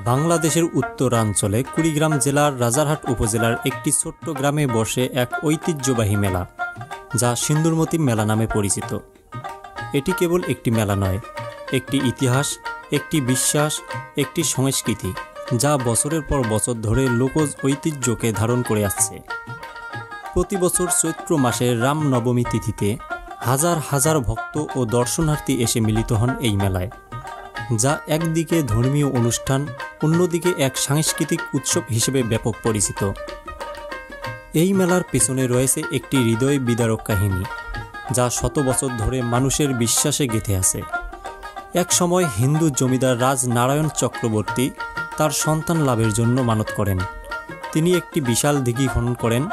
বাংলাদেশের উত্তরাঞ্চলে কুড়িগ্রাম জেলার রাজারহাট উপজেলার একটি ছোট্ট গ্রামে বসে এক ঐতিহ্যবাহী মেলা, যা সিন্দুরমতি মেলা নামে পরিচিত। এটি কেবল একটি মেলা নয়, একটি ইতিহাস, একটি বিশ্বাস, একটি সংস্কৃতি, যা বছরের পর বছর ধরে লোকজ ঐতিহ্যকে ধারণ করে আসছে। প্রতি বছর চৈত্র মাসের রামনবমী তিথিতে হাজার হাজার ভক্ত ও দর্শনার্থী এসে মিলিত হন এই মেলায়, যা একদিকে ধর্মীয় অনুষ্ঠান, অন্যদিকে এক সাংস্কৃতিক উৎসব হিসেবে ব্যাপক পরিচিত। এই মেলার পেছনে রয়েছে একটি হৃদয় বিদারক কাহিনী, যা শত বছর ধরে মানুষের বিশ্বাসে গেঁথে আছে। এক সময় হিন্দু জমিদার রাজ নারায়ণ চক্রবর্তী তার সন্তান লাভের জন্য মানত করেন। তিনি একটি বিশাল দিঘি খনন করেন,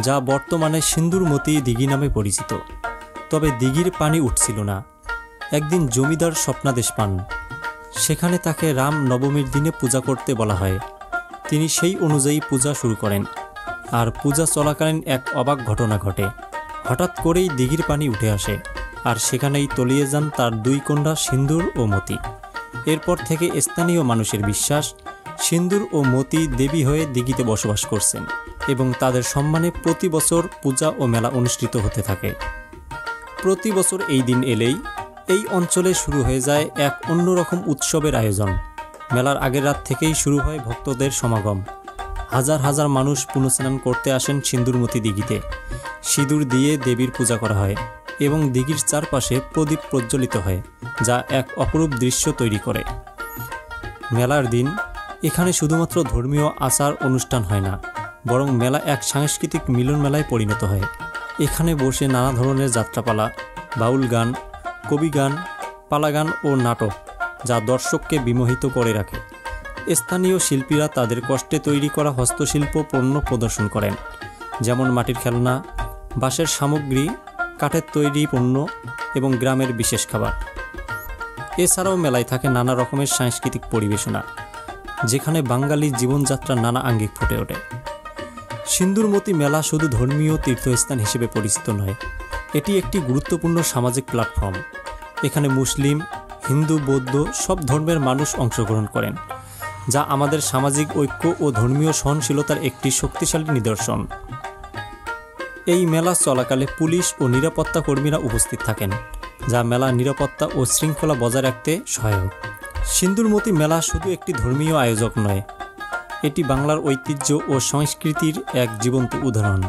যা বর্তমানে সিন্দুরমতি দিঘি নামে পরিচিত। তবে দিঘির পানি উঠছিল না। একদিন জমিদার স্বপ্নাদেশ পান, সেখানে তাকে রাম নবমীর দিনে পূজা করতে বলা হয়। তিনি সেই অনুযায়ী পূজা শুরু করেন, আর পূজা চলাকালীন এক অবাক ঘটনা ঘটে। হঠাৎ করেই দিঘির পানি উঠে আসে, আর সেখানেই তলিয়ে যান তার দুই কন্যা সিন্দুর ও মতি। এরপর থেকে স্থানীয় মানুষের বিশ্বাস, সিন্দুর ও মতি দেবী হয়ে দিঘিতে বসবাস করছেন, এবং তাদের সম্মানে প্রতি বছর পূজা ও মেলা অনুষ্ঠিত হতে থাকে। প্রতি বছর এই দিন এলেই এই অঞ্চলে শুরু হয়ে যায় এক অন্যরকম উৎসবের আয়োজন। মেলার আগের রাত থেকেই শুরু হয় ভক্তদের সমাগম। হাজার হাজার মানুষ পুণ্যস্নান করতে আসেন সিন্দুরমতি দিঘিতে। সিঁদুর দিয়ে দেবীর পূজা করা হয় এবং দিঘির চারপাশে প্রদীপ প্রজ্বলিত হয়, যা এক অপরূপ দৃশ্য তৈরি করে। মেলার দিন এখানে শুধুমাত্র ধর্মীয় আচার অনুষ্ঠান হয় না, বরং মেলা এক সাংস্কৃতিক মিলন মেলায় পরিণত হয়। এখানে বসে নানা ধরনের যাত্রাপালা, বাউল গান, কবিগান, পালাগান ও নাটক, যা দর্শককে বিমোহিত করে রাখে। স্থানীয় শিল্পীরা তাদের কষ্টে তৈরি করা হস্তশিল্প পণ্য প্রদর্শন করেন, যেমন মাটির খেলনা, বাঁশের সামগ্রী, কাঠের তৈরি পণ্য এবং গ্রামের বিশেষ খাবার। এছাড়াও মেলায় থাকে নানা রকমের সাংস্কৃতিক পরিবেশনা, যেখানে বাঙালি জীবনযাত্রার নানা আঙ্গিক ফুটে ওঠে। সিন্দুরমতি মেলা শুধু ধর্মীয় তীর্থস্থান হিসেবে পরিচিত নয়, এটি একটি গুরুত্বপূর্ণ সামাজিক প্ল্যাটফর্ম। এখানে মুসলিম, হিন্দু, বৌদ্ধ সব ধর্মের মানুষ অংশগ্রহণ করেন, যা আমাদের সামাজিক ঐক্য ও ধর্মীয় সহনশীলতার একটি শক্তিশালী নিদর্শন। এই মেলা চলাকালে পুলিশ ও নিরাপত্তা কর্মীরা উপস্থিত থাকেন, যা মেলার নিরাপত্তা ও শৃঙ্খলা বজায় রাখতে সহায়ক। সিন্দুরমতি মেলা শুধু একটি ধর্মীয় আয়োজক নয়, এটি বাংলার ঐতিহ্য ও সংস্কৃতির এক জীবন্ত উদাহরণ।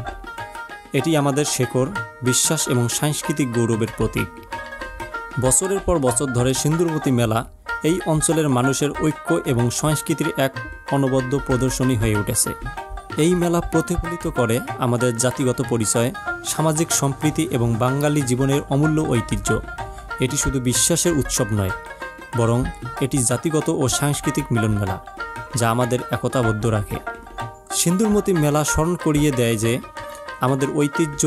এটি আমাদের শেকড়, বিশ্বাস এবং সাংস্কৃতিক গৌরবের প্রতীক। বছরের পর বছর ধরে সিন্দুরমতি মেলা এই অঞ্চলের মানুষের ঐক্য এবং সংস্কৃতির এক অনবদ্য প্রদর্শনী হয়ে উঠেছে। এই মেলা প্রতিফলিত করে আমাদের জাতিগত পরিচয়, সামাজিক সম্প্রীতি এবং বাঙালি জীবনের অমূল্য ঐতিহ্য। এটি শুধু বিশ্বাসের উৎসব নয়, বরং এটি জাতিগত ও সাংস্কৃতিক মিলন মেলা, যা আমাদের একতাবদ্ধ রাখে। সিন্দুরমতি মেলা স্মরণ করিয়ে দেয় যে আমাদের ঐতিহ্য,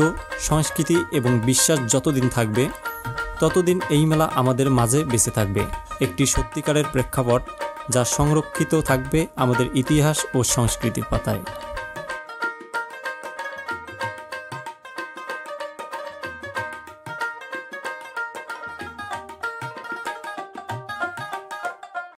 সংস্কৃতি এবং বিশ্বাস যতদিন থাকবে, ততদিন এই মেলা আমাদের মাঝে বেঁচে থাকবে, একটি সত্যিকারের প্রেক্ষাপট যা সংরক্ষিত থাকবে আমাদের ইতিহাস ও সংস্কৃতির পাতায়।